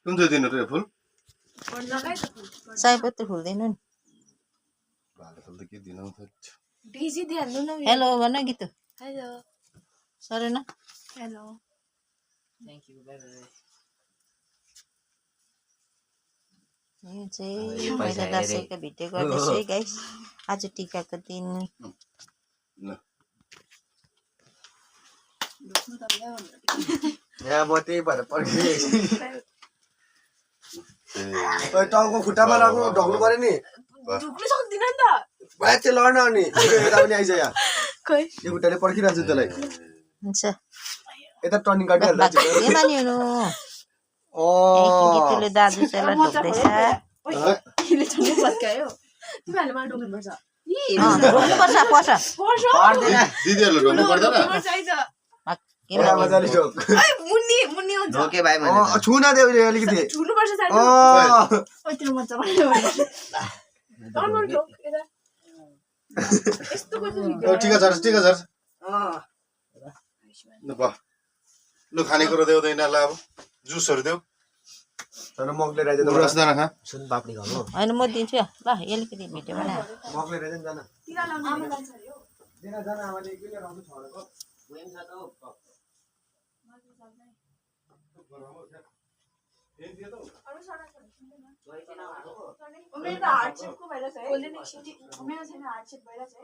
कुन चाहिँ दिनु रे फुल सयपत्री फुल दिनु नि भाले फुल त के दिनु त डेजी दिहाल्नु न हेलो भन Geetu hello Saren hello thank you bye bye यो चाहिँ मैले दसैँको भिडियो गर्दैछु है गाइस आज टिकाको दिन यहाँ म त्यही भएर पर्खिरहेको छु टाउको खुट्टामा लाग्नु ढक्नु पर्यो नि ढुक्नु सक्दिन नि त भाइ चाहिँ लड्न अनि यता पनि आइज यहाँ खै यो खुट्टाले पर्खिरहेको छु त्यसलाई हुन्छ यता टर्निङ काटिहाल्दा के मानिनु गीतुले दाजु चाहिँ ढोक्दैछ किले छनु बस्कायो तिमीहरुले मलाई ढोक्नुपर्छ पर्छ पर्छ दिदीहरुले ढोक्नु पर्दैन मजाले ढोक मुन्नी मुन्नी हुन्छ ओके भाइ भने छुन दे अलिकति छुनु पर्छ साइड ओतिर मजा लाग्यो नर्मल ढोक एदा यस्तो गर्छ ठिक छ ल ब लु खानेकुरा देऊ त यिनीहरूलाई अब जुसहरू देऊ तर मगले राइज त रसदाना खा सुन पापडी खानु होइन म दिन्छु ल अलिकति भिडियो बना मगले राइज जान तिरा लाउनु आमा जान्छ अरे हो दिना जान आमाले एकले राउनु छोडेको वेम छ त मेरो त हार्ट सेपको भइरहेछ है मेरो छैन हार्ट सेप भइरहेछ है